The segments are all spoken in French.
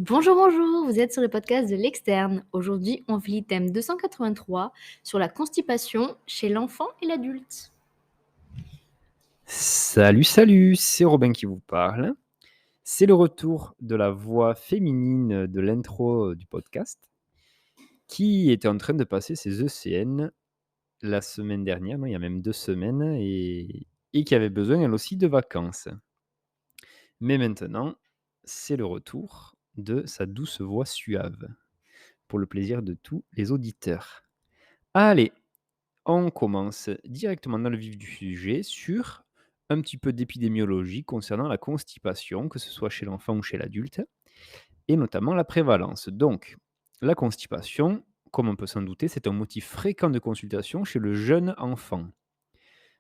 Bonjour, bonjour, vous êtes sur le podcast de l'externe. Aujourd'hui, on vit thème 283 sur la constipation chez l'enfant et l'adulte. Salut, salut, c'est Robin qui vous parle. C'est le retour de la voix féminine de l'intro du podcast qui était en train de passer ses ECN la semaine dernière, non, il y a même 2 semaines et qui avait besoin elle aussi de vacances. Mais maintenant, c'est le retour de sa douce voix suave pour le plaisir de tous les auditeurs. Allez, on commence directement dans le vif du sujet sur un petit peu d'épidémiologie concernant la constipation, que ce soit chez l'enfant ou chez l'adulte, et notamment la prévalence. Donc, la constipation, comme on peut s'en douter, c'est un motif fréquent de consultation chez le jeune enfant.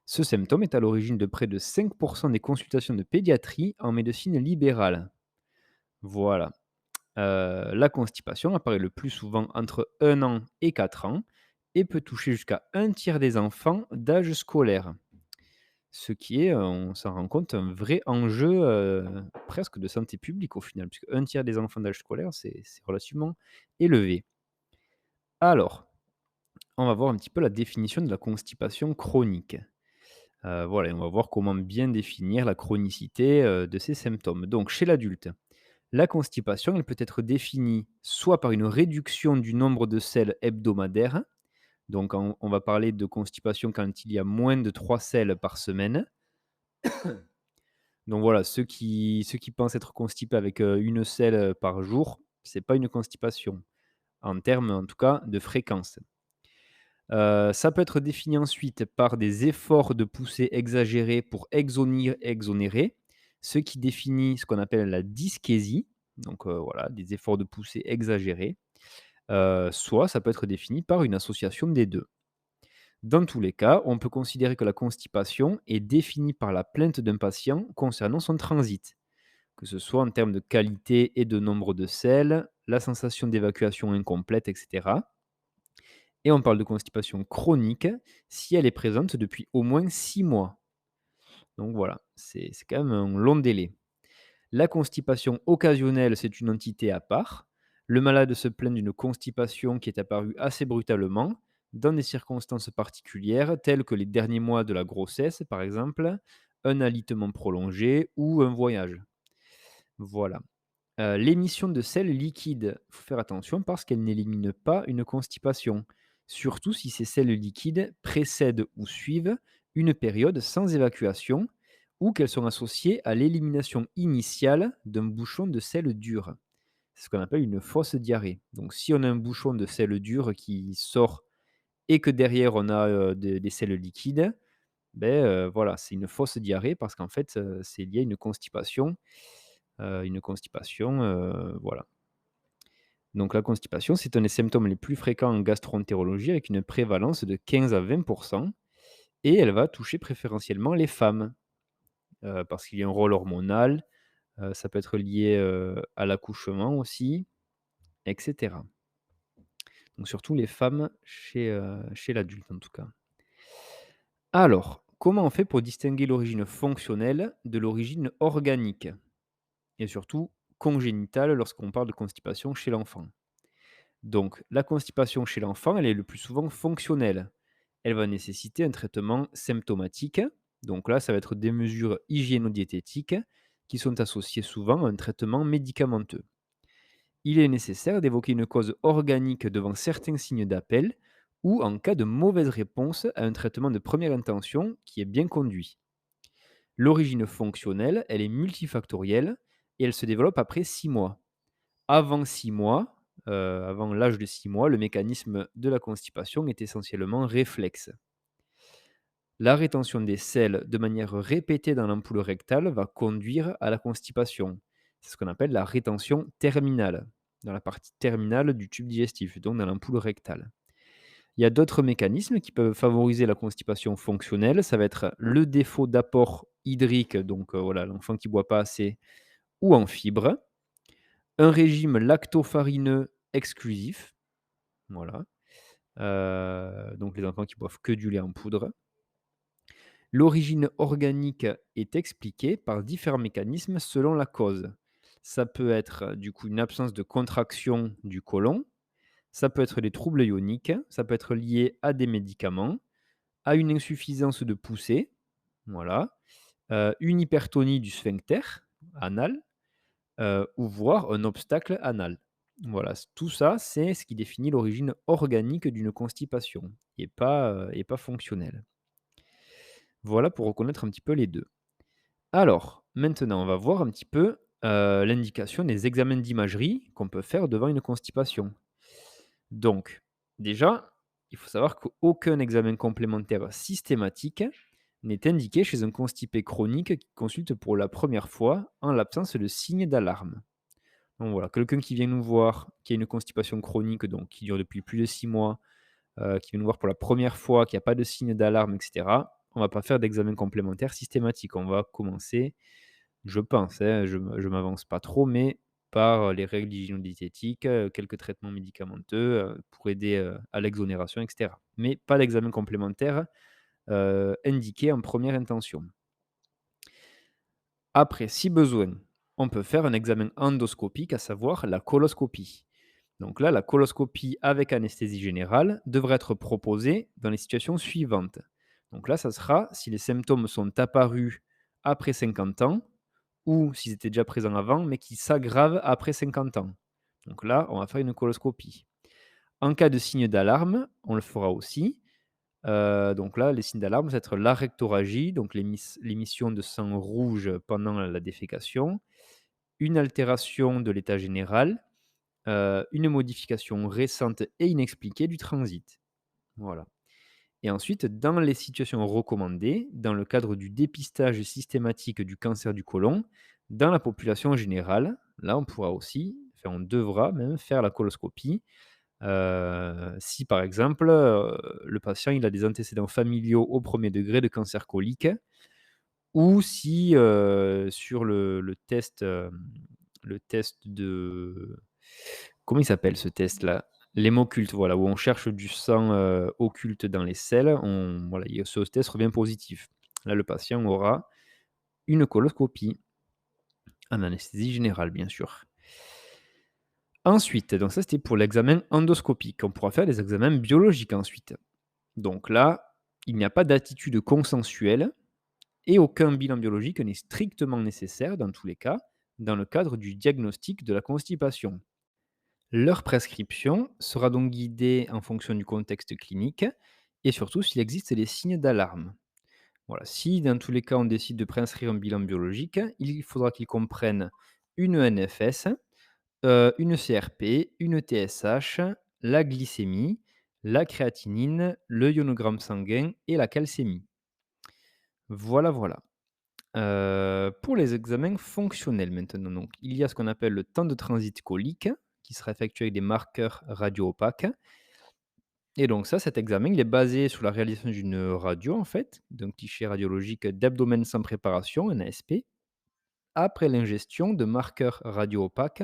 Ce symptôme est à l'origine de près de 5% des consultations de pédiatrie en médecine libérale. Voilà. La constipation apparaît le plus souvent entre 1 an et 4 ans et peut toucher jusqu'à un tiers des enfants d'âge scolaire. Ce qui est, on s'en rend compte, un vrai enjeu, presque de santé publique au final, puisque un tiers des enfants d'âge scolaire, c'est relativement élevé. Alors, on va voir un petit peu la définition de la constipation chronique. Voilà, et on va voir comment bien définir la chronicité, de ces symptômes. Donc chez l'adulte, la constipation, elle peut être définie soit par une réduction du nombre de selles hebdomadaires, donc on va parler de constipation quand il y a moins de 3 selles par semaine. Donc voilà, ceux qui pensent être constipés avec, 1 selle, par jour, c'est pas une constipation, en termes, en tout cas, de fréquence. Ça peut être défini ensuite par des efforts de poussée exagérés pour exonérer, ce qui définit ce qu'on appelle la dyschésie, donc voilà, des efforts de poussée exagérés. Soit ça peut être défini par une association des 2. Dans tous les cas, on peut considérer que la constipation est définie par la plainte d'un patient concernant son transit, que ce soit en termes de qualité et de nombre de selles, la sensation d'évacuation incomplète, etc. Et on parle de constipation chronique si elle est présente depuis au moins 6 mois. Donc voilà, c'est quand même un long délai. La constipation occasionnelle, c'est une entité à part. Le malade se plaint d'une constipation qui est apparue assez brutalement, dans des circonstances particulières, telles que les derniers mois de la grossesse, par exemple, un alitement prolongé ou un voyage. Voilà. L'émission de sels liquides, il faut faire attention parce qu'elle n'élimine pas une constipation, surtout si ces sels liquides précèdent ou suivent une période sans évacuation ou qu'elles sont associées à l'élimination initiale d'un bouchon de sel dur. C'est ce qu'on appelle une fausse diarrhée. Donc si on a un bouchon de sel dur qui sort et que derrière on a, des sels liquides, ben voilà, c'est une fausse diarrhée parce qu'en fait, c'est lié à une constipation, voilà. Donc la constipation, c'est un des symptômes les plus fréquents en gastroentérologie avec une prévalence de 15 à 20 et elle va toucher préférentiellement les femmes, parce qu'il y a un rôle hormonal, ça peut être lié, à l'accouchement aussi et cetera. Donc surtout les femmes chez l'adulte en tout cas. Alors, comment on fait pour distinguer l'origine fonctionnelle de l'origine organique? Et surtout congénitale lorsqu'on parle de constipation chez l'enfant? Donc, la constipation chez l'enfant, elle est le plus souvent fonctionnelle. Elle va nécessiter un traitement symptomatique. Donc là, ça va être des mesures hygiéno-diététiques qui sont associées souvent à un traitement médicamenteux. Il est nécessaire d'évoquer une cause organique devant certains signes d'appel ou en cas de mauvaise réponse à un traitement de première intention qui est bien conduit. L'origine fonctionnelle, elle est multifactorielle et elle se développe après 6 mois. Avant 6 mois, avant l'âge de 6 mois, le mécanisme de la constipation est essentiellement réflexe. La rétention des selles de manière répétée dans l'ampoule rectale va conduire à la constipation. C'est ce qu'on appelle la rétention terminale, dans la partie terminale du tube digestif, donc dans l'ampoule rectale. Il y a d'autres mécanismes qui peuvent favoriser la constipation fonctionnelle. Ça va être le défaut d'apport hydrique, donc voilà, l'enfant qui ne boit pas assez, ou en fibres. Un régime lactofarineux exclusif, voilà, donc les enfants qui boivent que du lait en poudre. L'origine organique est expliquée par différents mécanismes selon la cause. Ça peut être, du coup, une absence de contraction du côlon, ça peut être des troubles ioniques, ça peut être lié à des médicaments, à une insuffisance de poussée, voilà, une hypertonie du sphincter anal, ou voire un obstacle anal. Voilà, tout ça, c'est ce qui définit l'origine organique d'une constipation et pas fonctionnelle. Voilà pour reconnaître un petit peu les 2. Alors, maintenant, on va voir un petit peu, l'indication des examens d'imagerie qu'on peut faire devant une constipation. Donc, déjà, il faut savoir qu'aucun examen complémentaire systématique n'est indiqué chez un constipé chronique qui consulte pour la première fois en l'absence de signes d'alarme. Donc voilà, quelqu'un qui vient nous voir, qui a une constipation chronique, donc qui dure depuis plus de 6 mois, qui vient nous voir pour la première fois, qui a pas de signes d'alarme et cetera, on va pas faire d'examen complémentaire systématique. On va commencer, je pense, hein, je m'avance pas trop, mais par, les règles d'hygiène-diététique, quelques traitements médicamenteux, pour aider, à l'exonération et cetera. Mais pas d'examen complémentaire, indiqué en première intention. Après, si besoin, on peut faire un examen endoscopique, à savoir la coloscopie. Donc là, la coloscopie avec anesthésie générale devrait être proposée dans les situations suivantes. Donc là, ça sera si les symptômes sont apparus après 50 ans ou s'ils étaient déjà présents avant, mais qui s'aggravent après 50 ans. Donc là, on va faire une coloscopie. En cas de signe d'alarme, on le fera aussi. Donc là, les signes d'alarme, ça va être la rectorragie, donc l'émission de sang rouge pendant la défécation, une altération de l'état général, une modification récente et inexpliquée du transit. Voilà. Et ensuite, dans les situations recommandées, dans le cadre du dépistage systématique du cancer du côlon, dans la population générale, là, on pourra aussi, enfin, on devra même faire la coloscopie, si par exemple, le patient, il a des antécédents familiaux au premier degré de cancer colique ou si, sur le test, le test de comment il s'appelle ce test-là? L'hémoculte, voilà, où on cherche du sang, occulte dans les selles, on voilà, ce test revient positif. Là, le patient aura une coloscopie, en anesthésie générale, bien sûr. Ensuite, donc ça, c'était pour l'examen endoscopique. On pourra faire des examens biologiques ensuite. Donc là, il n'y a pas d'attitude consensuelle et aucun bilan biologique n'est strictement nécessaire dans tous les cas, dans le cadre du diagnostic de la constipation. Leur prescription sera donc guidée en fonction du contexte clinique et surtout s'il existe des signes d'alarme. Voilà, si dans tous les cas on décide de prescrire un bilan biologique, il faudra qu'il comprenne une NFS, une CRP, une TSH, la glycémie, la créatinine, le ionogramme sanguin et la calcémie. Voilà, voilà. Pour les examens fonctionnels maintenant donc, il y a ce qu'on appelle le temps de transit colique, qui sera effectué avec des marqueurs radio-opaques et donc ça, cet examen, il est basé sur la réalisation d'une radio en fait, d'un cliché radiologique d'abdomen sans préparation, un ASP, après l'ingestion de marqueurs radio-opaques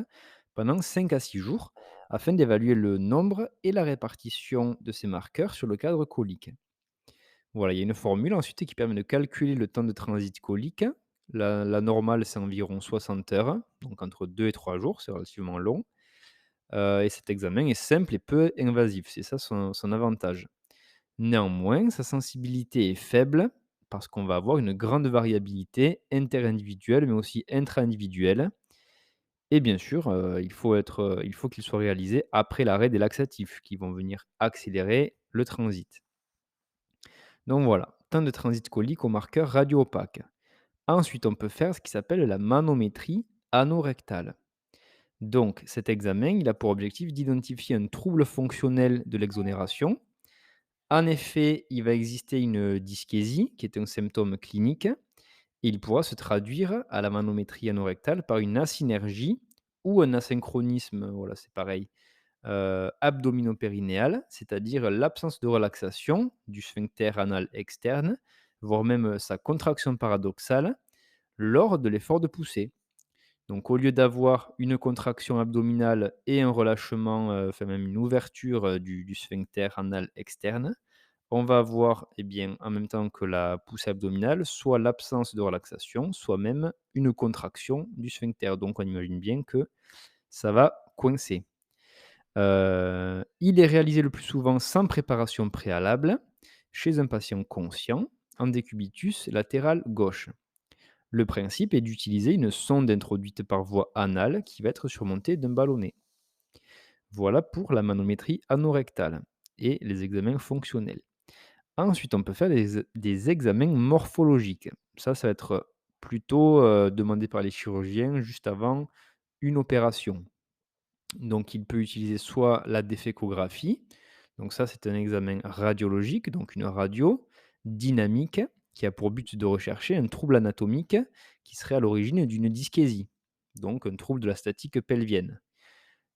pendant 5 à 6 jours, afin d'évaluer le nombre et la répartition de ces marqueurs sur le cadre colique. Voilà, il y a une formule ensuite qui permet de calculer le temps de transit colique. La normale, c'est environ 60 heures, donc entre 2 et 3 jours, c'est relativement long. Et cet examen est simple et peu invasif, c'est ça son avantage. Néanmoins, sa sensibilité est faible parce qu'on va avoir une grande variabilité interindividuelle, mais aussi intra-individuelle. Et bien sûr, il faut qu'il soit réalisé après l'arrêt des laxatifs qui vont venir accélérer le transit. Donc voilà, temps de transit colique au marqueur radio-opaque. Ensuite, on peut faire ce qui s'appelle la manométrie anorectale. Donc, cet examen, il a pour objectif d'identifier un trouble fonctionnel de l'exonération. En effet, il va exister une dyschésie, qui est un symptôme clinique, et il pourra se traduire à la manométrie anorectale par une asynergie ou un asynchronisme, voilà, c'est pareil, abdominopérinéal, c'est-à-dire l'absence de relaxation du sphincter anal externe, voire même sa contraction paradoxale lors de l'effort de poussée. Donc au lieu d'avoir une contraction abdominale et un relâchement, enfin même une ouverture, du sphincter anal externe, on va avoir, eh bien, en même temps que la poussée abdominale, soit l'absence de relaxation, soit même une contraction du sphincter. Donc on imagine bien que ça va coincer. Il est réalisé le plus souvent sans préparation préalable, chez un patient conscient, en décubitus latéral gauche. Le principe est d'utiliser une sonde introduite par voie anale qui va être surmontée d'un ballonnet. Voilà pour la manométrie anorectale et les examens fonctionnels. Ensuite, on peut faire des examens morphologiques. Ça va être plutôt demandé par les chirurgiens juste avant une opération. Donc, il peut utiliser soit la défécographie, donc ça, c'est un examen radiologique, donc une radio dynamique qui a pour but de rechercher un trouble anatomique qui serait à l'origine d'une dyschésie, donc un trouble de la statique pelvienne.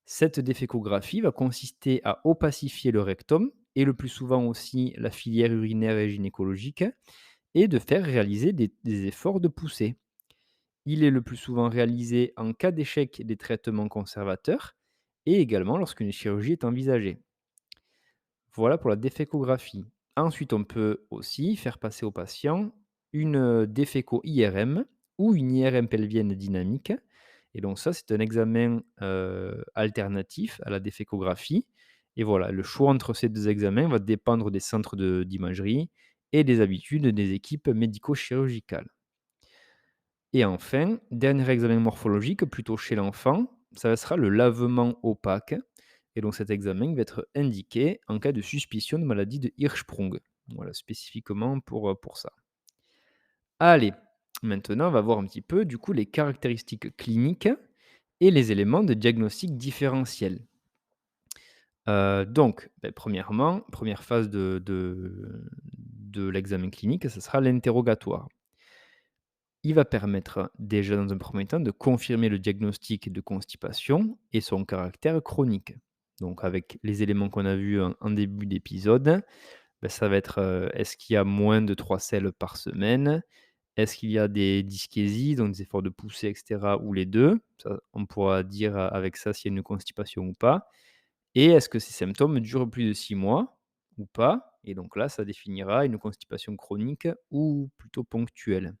Cette défécographie va consister à opacifier le rectum et le plus souvent aussi la filière urinaire et gynécologique et de faire réaliser des efforts de poussée. Il est le plus souvent réalisé en cas d'échec des traitements conservateurs et également lorsqu'une chirurgie est envisagée. Voilà pour la défécographie. Ensuite, on peut aussi faire passer au patient une déféco-IRM ou une IRM pelvienne dynamique. Et donc ça, c'est un examen alternatif à la défécographie. Et voilà, le choix entre ces deux examens va dépendre des centres d'imagerie et des habitudes des équipes médico-chirurgicales. Et enfin, dernier examen morphologique, plutôt chez l'enfant, ça sera le lavement opaque. Et donc cet examen va être indiqué en cas de suspicion de maladie de Hirschsprung. Voilà, spécifiquement pour ça. Allez, maintenant on va voir un petit peu du coup les caractéristiques cliniques et les éléments de diagnostic différentiel. Donc, premièrement, première phase de l'examen clinique, ce sera l'interrogatoire. Il va permettre déjà dans un premier temps de confirmer le diagnostic de constipation et son caractère chronique. Donc avec les éléments qu'on a vus en début d'épisode, ça va être, est-ce qu'il y a moins de 3 selles par semaine? Est-ce qu'il y a des dyschésies, donc des efforts de poussée et cetera, ou les 2? Ça, on pourra dire avec ça s'il y a une constipation ou pas. Et est-ce que ces symptômes durent plus de 6 mois ou pas? Et donc là, ça définira une constipation chronique ou plutôt ponctuelle.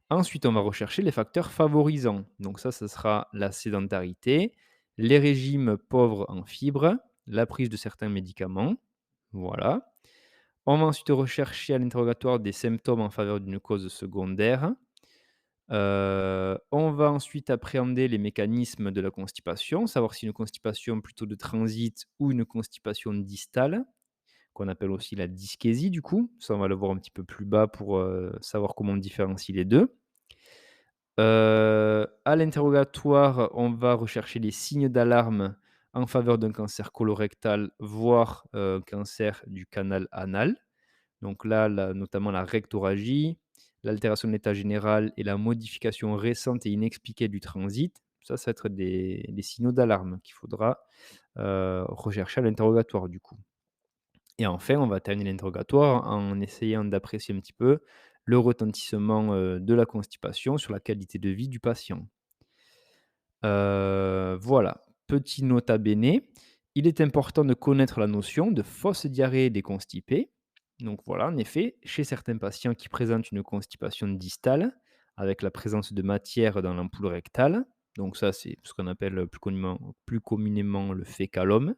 Ensuite, on va rechercher les facteurs favorisants. Donc ça, ce sera la sédentarité, les régimes pauvres en fibres, la prise de certains médicaments. Voilà. On va ensuite rechercher à l'interrogatoire des symptômes en faveur d'une cause secondaire. On va ensuite appréhender les mécanismes de la constipation, savoir si une constipation plutôt de transit ou une constipation distale, qu'on appelle aussi la dyschésie du coup. Ça, on va le voir un petit peu plus bas pour savoir comment on différencie les deux. À l'interrogatoire, on va rechercher les signes d'alarme en faveur d'un cancer colorectal, voire, cancer du canal anal. Donc là, notamment la rectorragie, l'altération de l'état général et la modification récente et inexpliquée du transit. Ça va être des signaux d'alarme qu'il faudra, rechercher à l'interrogatoire du coup. Et enfin, on va terminer l'interrogatoire en essayant d'apprécier un petit peu le retentissement, de la constipation sur la qualité de vie du patient. Voilà, petit nota bene, il est important de connaître la notion de fausse diarrhée des constipés. Donc voilà, en effet, chez certains patients qui présentent une constipation distale, avec la présence de matière dans l'ampoule rectale, donc ça c'est ce qu'on appelle plus communément le fécalome.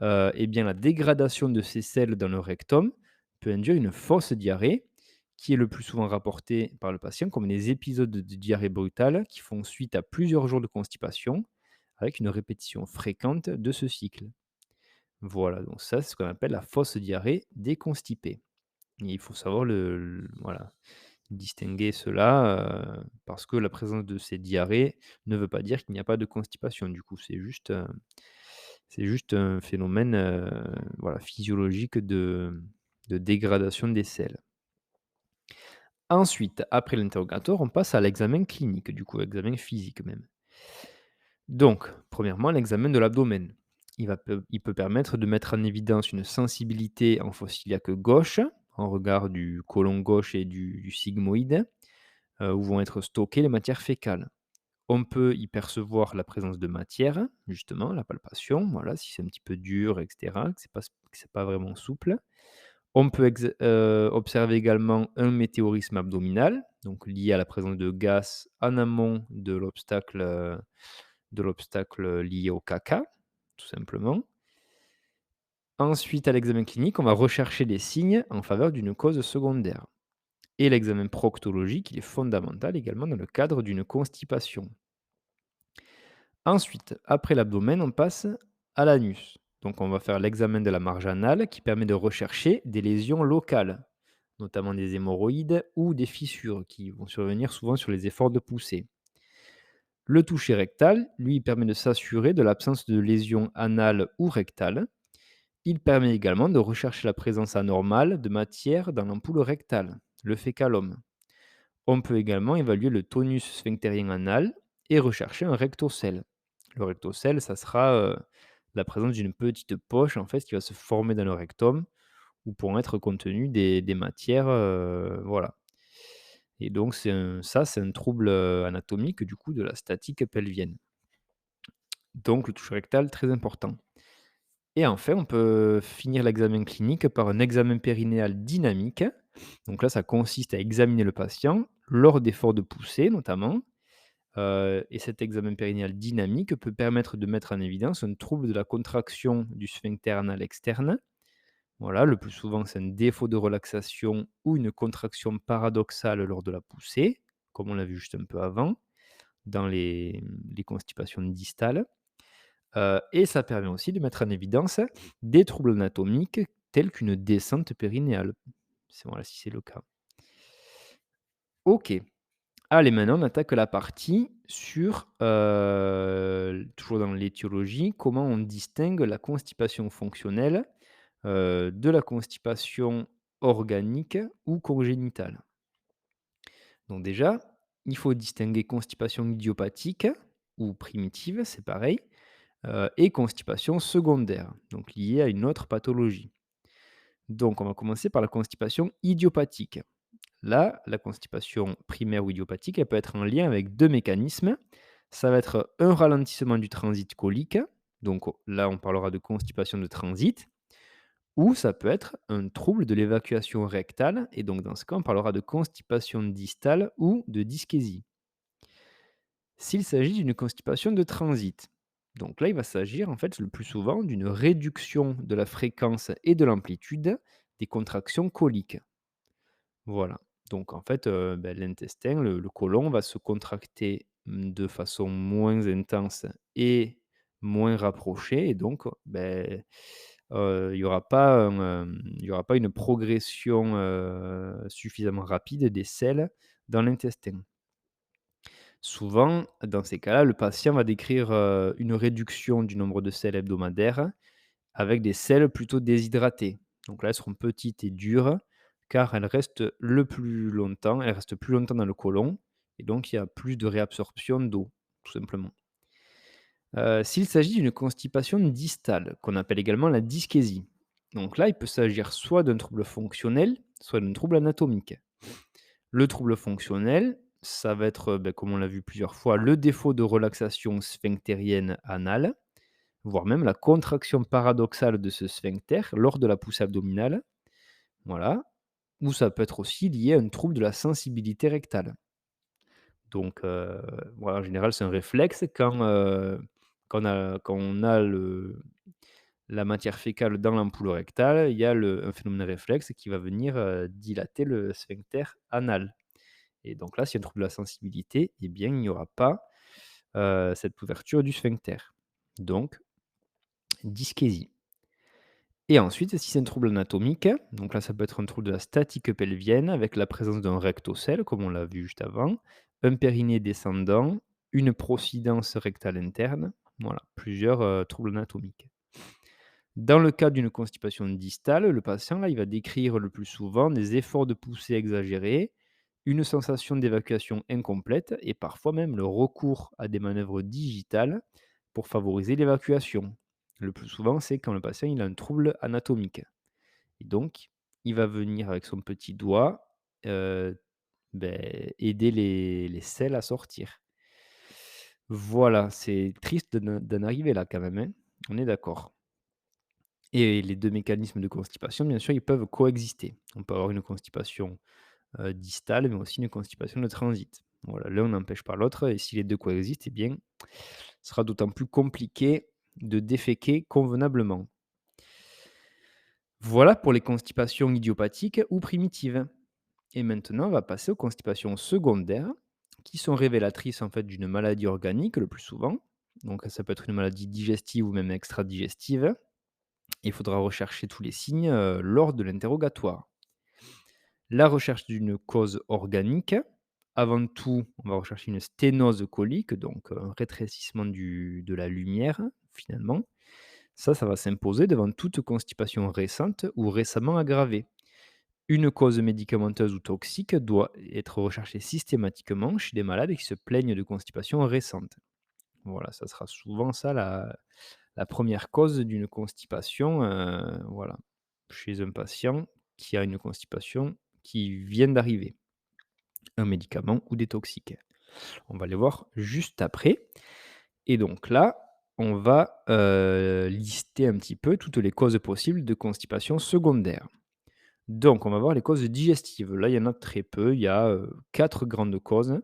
Eh bien, la dégradation de ces selles dans le rectum peut induire une fausse diarrhée, qui est le plus souvent rapportée par le patient comme des épisodes de diarrhée brutale qui font suite à plusieurs jours de constipation, avec une répétition fréquente de ce cycle. Voilà, donc ça, c'est ce qu'on appelle la fausse diarrhée des constipés. Et il faut savoir voilà, distinguer cela, parce que la présence de ces diarrhées ne veut pas dire qu'il n'y a pas de constipation. Du coup, c'est juste un phénomène, voilà, physiologique de dégradation des selles. Ensuite, après l'interrogatoire, on passe à l'examen clinique, du coup, examen physique même. Donc, premièrement, l'examen de l'abdomen. Il peut permettre de mettre en évidence une sensibilité en fosse iliaque gauche, en regard du côlon gauche et du sigmoïde, où vont être stockées les matières fécales. On peut y percevoir la présence de matière, justement, la palpation, voilà, si c'est un petit peu dur et cetera, que c'est pas vraiment souple. On peut observer également un météorisme abdominal, donc lié à la présence de gaz en amont de l'obstacle lié au caca, tout simplement. Ensuite, à l'examen clinique, on va rechercher des signes en faveur d'une cause secondaire. Et l'examen proctologique, il est fondamental également dans le cadre d'une constipation. Ensuite, après l'abdomen, on passe à l'anus. Donc on va faire l'examen de la marge anale qui permet de rechercher des lésions locales, notamment des hémorroïdes ou des fissures qui vont survenir souvent sur les efforts de poussée. Le toucher rectal, lui, il permet de s'assurer de l'absence de lésions anales ou rectales. Il permet également de rechercher la présence anormale de matière dans l'ampoule rectale, le fécalome. On peut également évaluer le tonus sphinctérien anal et rechercher un rectocèle. Le rectocèle, ça sera la présence d'une petite poche en fait qui va se former dans le rectum où pourront être contenues des matières, voilà. Et donc c'est un trouble anatomique du coup de la statique pelvienne. Donc le toucher rectal très important. Et enfin, on peut finir l'examen clinique par un examen périnéal dynamique. Donc là, ça consiste à examiner le patient lors d'efforts de poussée notamment. Et cet examen périnéal dynamique peut permettre de mettre en évidence un trouble de la contraction du sphincter anal externe. Voilà, le plus souvent, c'est un défaut de relaxation ou une contraction paradoxale lors de la poussée, comme on l'a vu juste un peu avant, dans les constipations distales. Et ça permet aussi de mettre en évidence des troubles anatomiques tels qu'une descente périnéale, voilà, si c'est le cas. OK. Allez, maintenant on attaque la partie sur, toujours dans l'étiologie, comment on distingue la constipation fonctionnelle, de la constipation organique ou congénitale. Donc déjà, il faut distinguer constipation idiopathique ou primitive, c'est pareil, et constipation secondaire, donc liée à une autre pathologie. Donc on va commencer par la constipation idiopathique. Là, la constipation primaire ou idiopathique, elle peut être en lien avec 2 mécanismes. Ça va être un ralentissement du transit colique, donc là, on parlera de constipation de transit, ou ça peut être un trouble de l'évacuation rectale et donc dans ce cas, on parlera de constipation distale ou de dyschésie. S'il s'agit d'une constipation de transit, donc là, il va s'agir en fait le plus souvent d'une réduction de la fréquence et de l'amplitude des contractions coliques. Voilà. Donc en fait, l'intestin, le côlon va se contracter, de façon moins intense et moins rapprochée et donc, il y aura pas il y aura pas une progression, suffisamment rapide des selles dans l'intestin. Souvent, dans ces cas-là, le patient va décrire, une réduction du nombre de selles hebdomadaires avec des selles plutôt déshydratées. Donc là, elles seront petites et dures, car elles restent plus longtemps dans le côlon et donc il y a plus de réabsorption d'eau, tout simplement. S'il s'agit d'une constipation distale, qu'on appelle également la dyschésie, donc là, il peut s'agir soit d'un trouble fonctionnel, soit d'un trouble anatomique. Le trouble fonctionnel, ça va être, comme on l'a vu plusieurs fois, le défaut de relaxation sphinctérienne anale, voire même la contraction paradoxale de ce sphincter lors de la poussée abdominale, voilà. Ou ça peut être aussi lié à un trouble de la sensibilité rectale. Donc, voilà, en général, c'est un réflexe quand on a la matière fécale dans l'ampoule rectale, il y a un phénomène réflexe qui va venir, dilater le sphincter anal. Et donc là, s'il y a un trouble de la sensibilité, eh bien, il n'y aura pas, cette ouverture du sphincter. Donc, dyschésie. Et ensuite, si c'est un trouble anatomique, donc là, ça peut être un trouble de la statique pelvienne avec la présence d'un rectocèle, comme on l'a vu juste avant, un périnée descendant, une procidence rectale interne, voilà, plusieurs troubles anatomiques. Dans le cas d'une constipation distale, le patient, là, il va décrire le plus souvent des efforts de poussée exagérés, une sensation d'évacuation incomplète et parfois même le recours à des manœuvres digitales pour favoriser l'évacuation. Le plus souvent, c'est quand le patient il a un trouble anatomique. Et donc, il va venir avec son petit doigt aider les selles à sortir. Voilà, c'est triste d'en arriver là quand même, hein, on est d'accord. Et les 2 mécanismes de constipation, bien sûr, ils peuvent coexister. On peut avoir une constipation, distale, mais aussi une constipation de transit. Voilà, l'un n'empêche pas l'autre et si les 2 coexistent, eh bien, ce sera d'autant plus compliqué de déféquer convenablement. Voilà pour les constipations idiopathiques ou primitives. Et maintenant, on va passer aux constipations secondaires, qui sont révélatrices en fait d'une maladie organique le plus souvent. Donc ça peut être une maladie digestive ou même extra-digestive. Il faudra rechercher tous les signes lors de l'interrogatoire. La recherche d'une cause organique. Avant tout, on va rechercher une sténose colique, donc un rétrécissement de la lumière, finalement. Ça va s'imposer devant toute constipation récente ou récemment aggravée. Une cause médicamenteuse ou toxique doit être recherchée systématiquement chez des malades qui se plaignent de constipation récente. Voilà, ça sera souvent ça la première cause d'une constipation, voilà, chez un patient qui a une constipation qui vient d'arriver, un médicament ou des toxiques. On va les voir juste après et donc là, on va, lister un petit peu toutes les causes possibles de constipation secondaire. Donc on va voir les causes digestives. Là, il y en a très peu, il y a, 4 grandes causes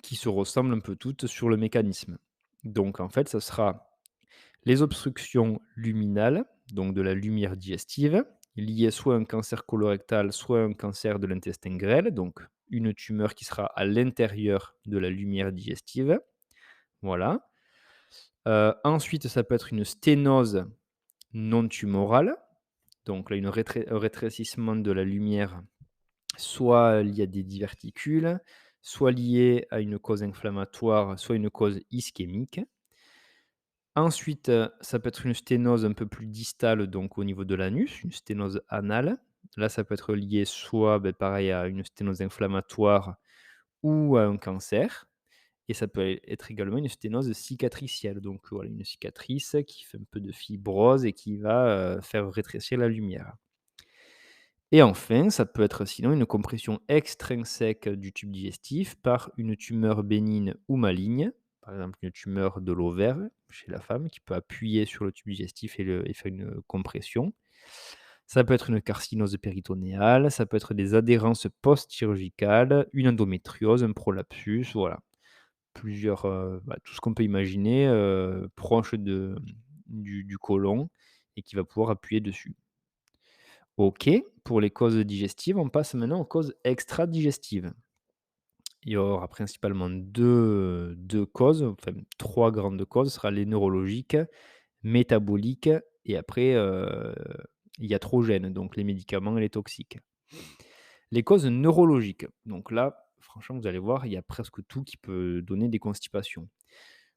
qui se ressemblent un peu toutes sur le mécanisme. Donc en fait, ça sera les obstructions luminales, donc de la lumière digestive, liées soit à un cancer colorectal, soit à un cancer de l'intestin grêle, donc une tumeur qui sera à l'intérieur de la lumière digestive, voilà. Ensuite, ça peut être une sténose non tumorale, donc là, un rétrécissement de la lumière, soit lié à des diverticules, soit lié à une cause inflammatoire, soit une cause ischémique. Ensuite, ça peut être une sténose un peu plus distale, donc au niveau de l'anus, une sténose anale. Là, ça peut être lié soit, beh, pareil à une sténose inflammatoire ou à un cancer et ça peut être également une sténose cicatricielle, donc voilà, une cicatrice qui fait un peu de fibrose et qui va, faire rétrécir la lumière. Et enfin, ça peut être sinon une compression extrinsèque du tube digestif par une tumeur bénigne ou maligne, par exemple une tumeur de l'ovaire chez la femme qui peut appuyer sur le tube digestif et faire une compression. Ça peut être une carcinose péritonéale, ça peut être des adhérences post-chirurgicales, une endométriose, un prolapsus, voilà. Plusieurs, tout ce qu'on peut imaginer, proche du côlon et qui va pouvoir appuyer dessus. OK, pour les causes digestives, on passe maintenant aux causes extra-digestives. Il y aura principalement deux causes, enfin 3 grandes causes, ce sera les neurologiques, métaboliques et après, iatrogènes, donc les médicaments et les toxiques. Les causes neurologiques, donc là, franchement, vous allez voir, il y a presque tout qui peut donner des constipations.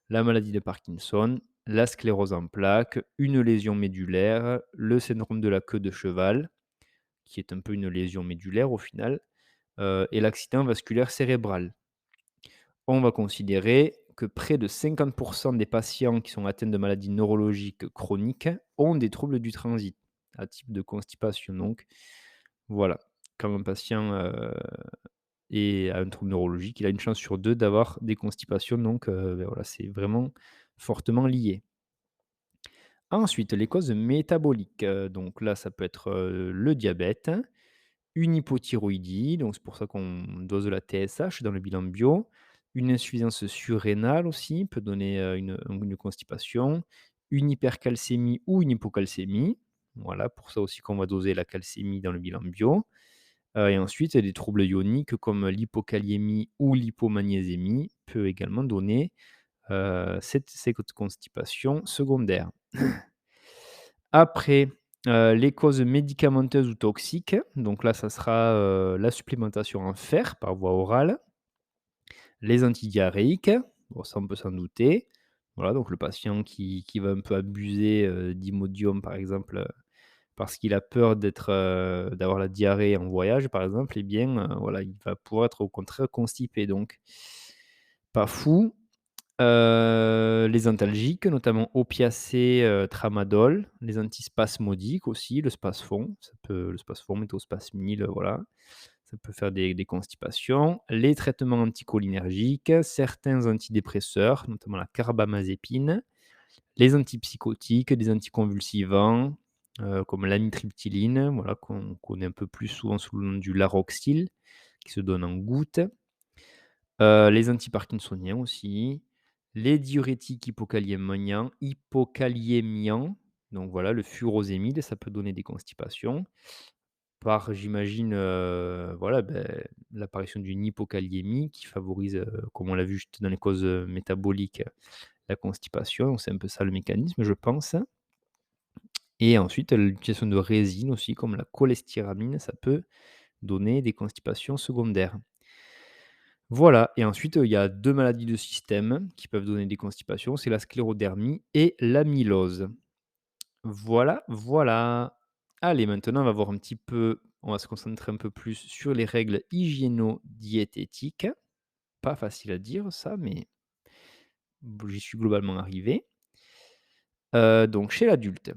La maladie de Parkinson, la sclérose en plaques, une lésion médulaire, le syndrome de la queue de cheval, qui est un peu une lésion médulaire au final, et l'accident vasculaire cérébral. On va considérer que près de 50 des patients qui sont atteints de maladies neurologiques chroniques ont des troubles du transit, à type de constipation donc. Voilà, quand un patient, a un trouble neurologique, il a une chance sur 2 d'avoir des constipations donc voilà, c'est vraiment fortement lié. Ensuite, les causes métaboliques, donc là, ça peut être, le diabète, une hypothyroïdie, donc c'est pour ça qu'on dose la TSH dans le bilan bio. Une insuffisance surrénale aussi peut donner, une constipation. Une hypercalcémie ou une hypocalcémie. Voilà, pour ça aussi qu'on va doser la calcémie dans le bilan bio. Et ensuite, des troubles ioniques comme l'hypokaliémie ou l'hypomagnésémie peut également donner, cette constipation secondaire. Après, les causes médicamenteuses ou toxiques, donc là, ça sera, la supplémentation en fer par voie orale, les antidiarrhéiques, bon ça on peut s'en douter. Voilà, donc le patient qui va un peu abuser, d'Imodium par exemple, parce qu'il a peur d'avoir la diarrhée en voyage par exemple, eh bien, voilà, il va pouvoir être au contraire constipé donc pas fou. Les antalgiques, notamment opiacés, tramadol, les antispasmodiques aussi, le Spasfon, le Spasfon, méthospasmil, voilà. Ça peut faire des constipations. Les traitements anticholinergiques, certains antidépresseurs, notamment la carbamazépine, les antipsychotiques, des anticonvulsivants, comme l'amitriptyline, voilà, qu'on connaît un peu plus souvent sous le nom du Laroxyl, qui se donne en gouttes. Les antiparkinsoniens aussi, les diurétiques hypokaliémiants, donc voilà, le furosémide, ça peut donner des constipations par, j'imagine, voilà, l'apparition d'une hypokaliémie qui favorise, comme on l'a vu juste dans les causes, métaboliques, la constipation. Donc c'est un peu ça le mécanisme, je pense. Et ensuite, l'utilisation de résine aussi, comme la cholestyramine, ça peut donner des constipations secondaires. Voilà, et ensuite, il y a 2 maladies de système qui peuvent donner des constipations, c'est la sclérodermie et l'amylose. Voilà, voilà. Allez, maintenant, on va se concentrer un peu plus sur les règles hygiéno-diététiques. Pas facile à dire ça, mais j'y suis globalement arrivé. Donc chez l'adulte,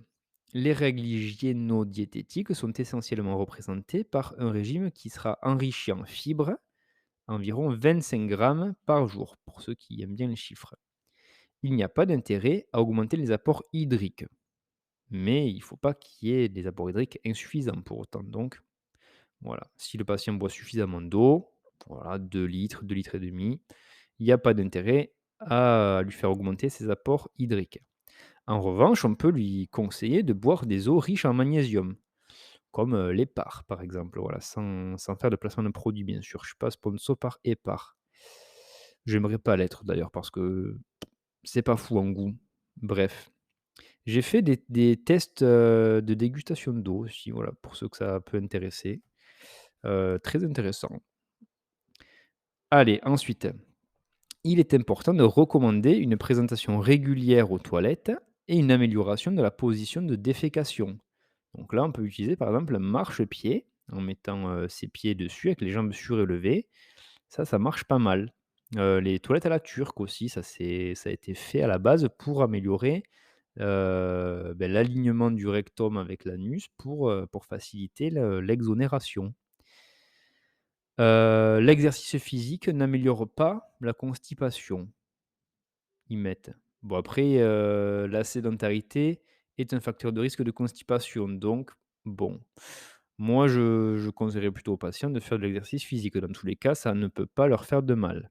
les règles hygiéno-diététiques sont essentiellement représentées par un régime qui sera enrichi en fibres, environ 25 grammes par jour, pour ceux qui aiment bien les chiffres. Il n'y a pas d'intérêt à augmenter les apports hydriques, mais il ne faut pas qu'il y ait des apports hydriques insuffisants pour autant. Donc voilà, si le patient boit suffisamment d'eau, voilà, 2 litres, 2 litres et demi, il n'y a pas d'intérêt à lui faire augmenter ses apports hydriques. En revanche, on peut lui conseiller de boire des eaux riches en magnésium, comme l'Hépar par exemple, voilà, sans faire de placement de produit bien sûr. Je ne suis pas sponsor par Hépar. J'aimerais pas l'être d'ailleurs parce que c'est pas fou en goût. Bref. J'ai fait des tests, de dégustation d'eau aussi, voilà, pour ceux que ça peut intéresser. Très intéressant. Allez, ensuite, il est important de recommander une présentation régulière aux toilettes et une amélioration de la position de défécation. Donc là, on peut utiliser par exemple un marchepied en mettant, ses pieds dessus avec les jambes surélevées. Ça marche pas mal. Les toilettes à la turque aussi, ça a été fait à la base pour améliorer, l'alignement du rectum avec l'anus pour faciliter l'exonération. L'exercice physique n'améliore pas la constipation, ils mettent. Bon après, la sédentarité est un facteur de risque de constipation, donc bon, moi je conseillerais plutôt aux patients de faire de l'exercice physique. Dans tous les cas, ça ne peut pas leur faire de mal.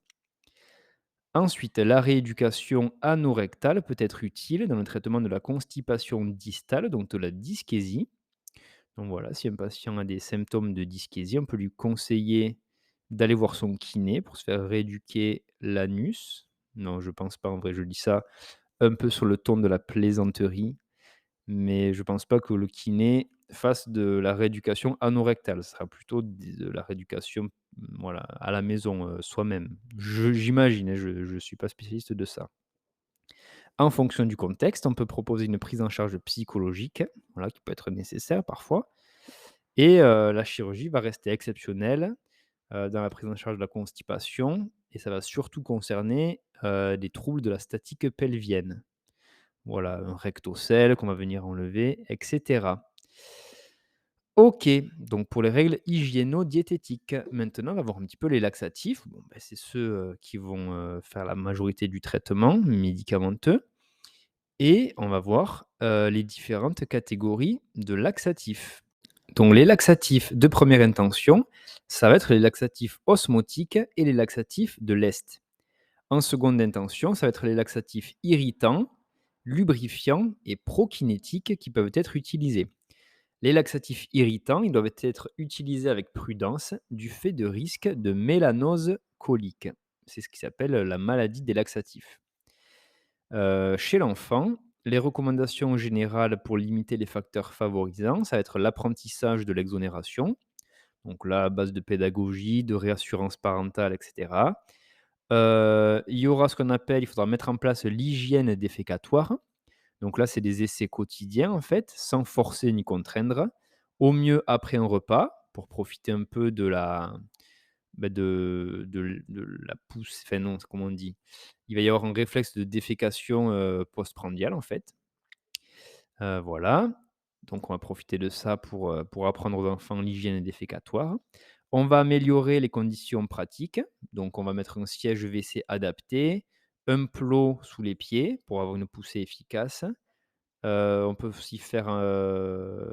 Ensuite, la rééducation anorectale peut être utile dans le traitement de la constipation distale, donc de la dyschésie. Donc voilà, si un patient a des symptômes de dyschésie, on peut lui conseiller d'aller voir son kiné pour se faire rééduquer l'anus. Non, je pense pas, en vrai, je dis ça un peu sur le ton de la plaisanterie, mais je pense pas que le kiné fasse de la rééducation anorectale. Ce sera plutôt de la rééducation, voilà, à la maison, soi-même. J'imagine, hein, je suis pas spécialiste de ça. En fonction du contexte, on peut proposer une prise en charge psychologique, voilà, qui peut être nécessaire parfois. Et la chirurgie va rester exceptionnelle, dans la prise en charge de la constipation et ça va surtout concerner, des troubles de la statique pelvienne. Voilà, un rectocèle qu'on va venir enlever et cetera. OK, donc pour les règles hygiéno-diététiques. Maintenant, on va voir un petit peu les laxatifs. Bon, c'est ceux, qui vont, faire la majorité du traitement médicamenteux et on va voir, les différentes catégories de laxatifs. Donc les laxatifs de première intention, ça va être les laxatifs osmotiques et les laxatifs de l'Est. En seconde intention, ça va être les laxatifs irritants, lubrifiants et prokinétiques qui peuvent être utilisés. Les laxatifs irritants, ils doivent être utilisés avec prudence du fait de risques de mélanose colique. C'est ce qui s'appelle la maladie des laxatifs. Chez l'enfant, les recommandations générales pour limiter les facteurs favorisants, ça va être l'apprentissage de l'exonération, donc là, à base de pédagogie, de réassurance parentale, et cetera. Il y aura ce qu'on appelle il faudra mettre en place l'hygiène défécatoire. Donc là, c'est des essais quotidiens, en fait, sans forcer ni contraindre. Au mieux après un repas, pour profiter un peu de la de la pousse enfin non, comment on dit? Il va y avoir un réflexe de défécation, postprandial, en fait. Voilà, donc on va profiter de ça pour apprendre aux enfants l'hygiène défécatoire. On va améliorer les conditions pratiques, donc on va mettre un siège WC adapté, un plot sous les pieds pour avoir une poussée efficace. On peut aussi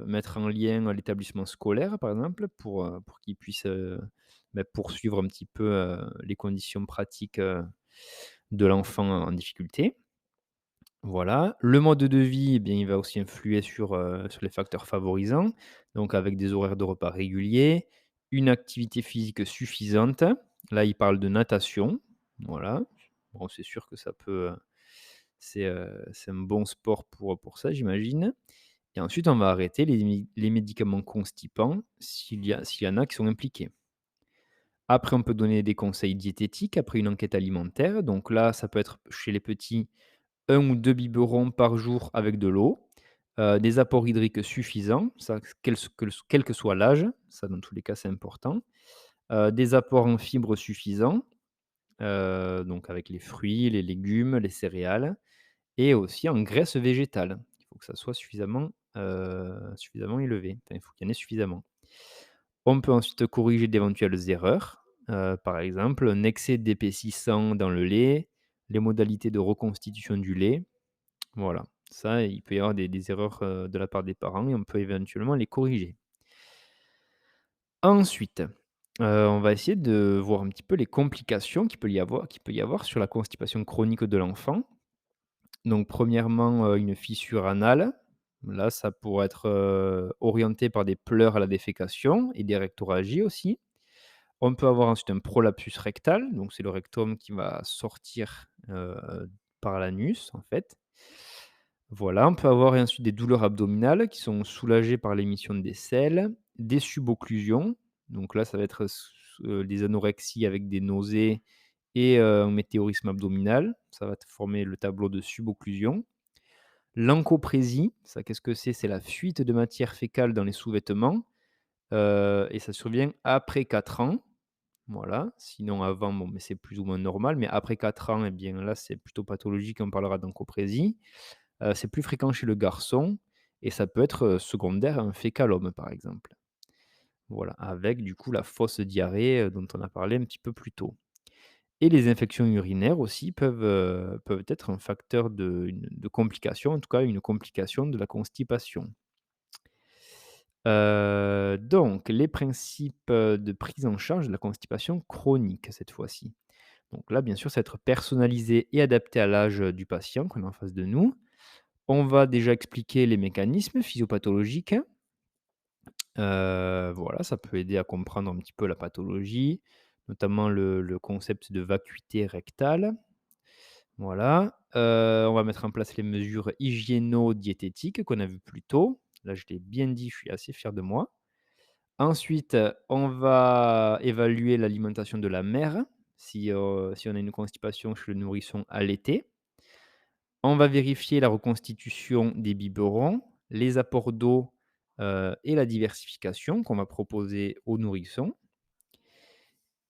mettre en lien l'établissement scolaire, par exemple, pour qu'ils puissent, poursuivre un petit peu, les conditions pratiques, de l'enfant en difficulté. Voilà. Le mode de vie, eh bien, il va aussi influer sur les facteurs favorisants, donc avec des horaires de repas réguliers, une activité physique suffisante. Là, il parle de natation, voilà. Bon, c'est sûr que ça peut, c'est un bon sport pour ça, j'imagine. Et ensuite, on va arrêter les médicaments constipants s'il y en a qui sont impliqués. Après, on peut donner des conseils diététiques après une enquête alimentaire. Donc là, ça peut être chez les petits, un ou 2 biberons par jour avec de l'eau, des apports hydriques suffisants, ça quel que soit l'âge, ça dans tous les cas c'est important. Des apports en fibres suffisants, donc avec les fruits, les légumes, les céréales et aussi en graisse végétale. Il faut que ça soit suffisamment élevé, enfin il faut qu'il y en ait suffisamment. On peut ensuite corriger d'éventuelles erreurs, par exemple un excès d'épaississant dans le lait, les modalités de reconstitution du lait. Voilà, ça, il peut y avoir des erreurs, de la part des parents et on peut éventuellement les corriger. Ensuite, on va essayer de voir un petit peu les complications qu'il peut y avoir sur la constipation chronique de l'enfant. Donc premièrement, une fissure anale. Là, ça pourrait être, orienté par des pleurs à la défécation et des rectorragies aussi. On peut avoir ensuite un prolapsus rectal, donc c'est le rectum qui va sortir, par l'anus, en fait. Voilà, on peut avoir ensuite des douleurs abdominales qui sont soulagées par l'émission des selles, des subocclusions, donc là, ça va être des anorexies avec des nausées et un météorisme abdominal. Ça va te former le tableau de subocclusion. L'encoprésie, ça qu'est-ce que c'est? C'est la fuite de matière fécale dans les sous-vêtements, et ça survient après 4 ans. Voilà, sinon avant, bon, mais c'est plus ou moins normal, mais après 4 ans, eh bien là, c'est plutôt pathologique, on parlera d'encoprésie. C'est plus fréquent chez le garçon et ça peut être, secondaire à un fécalome, par exemple. Voilà, avec du coup la fausse diarrhée, dont on a parlé un petit peu plus tôt. Et les infections urinaires aussi peuvent être un facteur de complication, en tout cas une complication de la constipation. Donc les principes, de prise en charge de la constipation chronique cette fois-ci. Donc là, bien sûr, ça va être personnalisé et adapté à l'âge, du patient qu'on a en face de nous. On va déjà expliquer les mécanismes physiopathologiques. Voilà, ça peut aider à comprendre un petit peu la pathologie, notamment le concept de vacuité rectale. Voilà, on va mettre en place les mesures hygiéno-diététiques qu'on a vues plus tôt. Là, je l'ai bien dit, je suis assez fier de moi. Ensuite, on va évaluer l'alimentation de la mère, si on a une constipation chez le nourrisson allaité. On va vérifier la reconstitution des biberons, les apports d'eau, et la diversification qu'on va proposer aux nourrissons.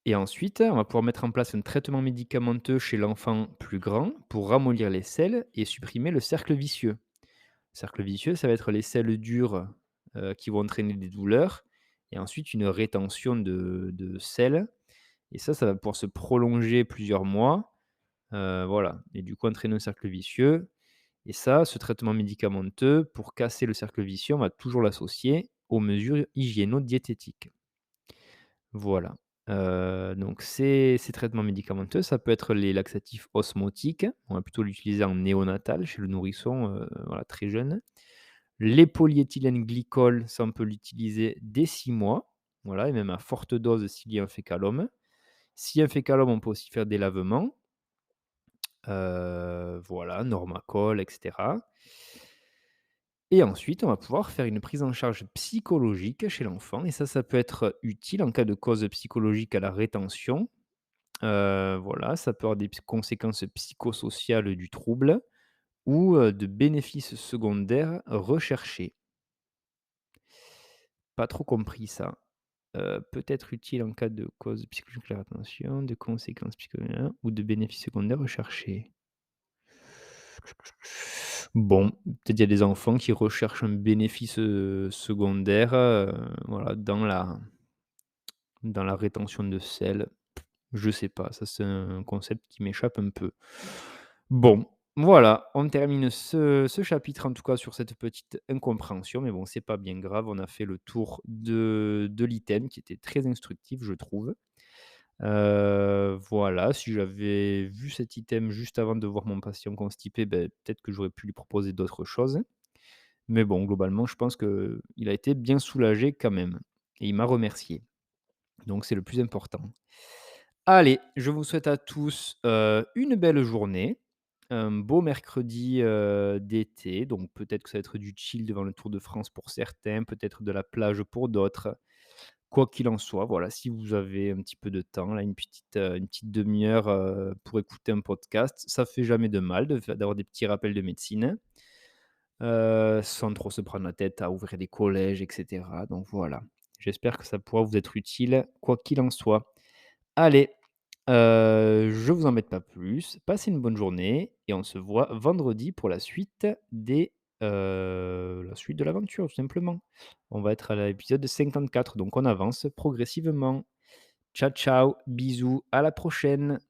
Et ensuite, on va pouvoir mettre en place un traitement médicamenteux chez l'enfant plus grand pour ramollir les selles et supprimer le cercle vicieux. Cercle vicieux, ça va être les selles dures, qui vont entraîner des douleurs et ensuite une rétention de sel et ça va pouvoir se prolonger plusieurs mois, voilà et du coup entraîner un cercle vicieux et ça, ce traitement médicamenteux, pour casser le cercle vicieux, on va toujours l'associer aux mesures hygiéno-diététiques. Voilà. Donc ces traitements médicamenteux, ça peut être les laxatifs osmotiques, on va plutôt l'utiliser en néonatal chez le nourrisson, voilà, très jeune. Les polyéthylène glycol, ça on peut l'utiliser dès 6 mois, voilà et même à forte dose s'il y a un fécalome. S'il y a un fécalome, on peut aussi faire des lavements, voilà, Normacol et cetera. Et ensuite, on va pouvoir faire une prise en charge psychologique chez l'enfant et ça peut être utile en cas de cause psychologique à la rétention. Voilà, ça peut avoir des conséquences psychosociales du trouble ou, de bénéfices secondaires recherchés. Pas trop compris ça. Peut être utile en cas de cause psychologique à la rétention, de conséquences psychologiques ou de bénéfices secondaires recherchés. Bon, peut-être il y a des enfants qui recherchent un bénéfice, secondaire, voilà, dans la rétention de sel. Je sais pas, ça c'est un concept qui m'échappe un peu. Bon, voilà, on termine ce chapitre en tout cas sur cette petite incompréhension, mais bon, c'est pas bien grave, on a fait le tour de l'item qui était très instructif, je trouve. Voilà, si j'avais vu cet item juste avant de voir mon patient constipé, beh, peut-être que j'aurais pu lui proposer d'autres choses. Mais bon, globalement, je pense qu'il a été bien soulagé quand même et il m'a remercié, donc c'est le plus important. Allez, je vous souhaite à tous, une belle journée, un beau mercredi, d'été, donc peut-être que ça va être du chill devant le Tour de France pour certains, peut-être de la plage pour d'autres. Quoi qu'il en soit, voilà, si vous avez un petit peu de temps, là, une petite demi-heure, pour écouter un podcast, ça fait jamais de mal d'avoir des petits rappels de médecine, sans trop se prendre la tête à ouvrir des collèges et cetera, donc voilà. J'espère que ça pourra vous être utile, quoi qu'il en soit. Allez, je vous embête pas plus, passez une bonne journée et on se voit vendredi pour la suite de l'aventure, tout simplement. On va être à l'épisode 54, donc on avance progressivement. Ciao, ciao, bisous, à la prochaine.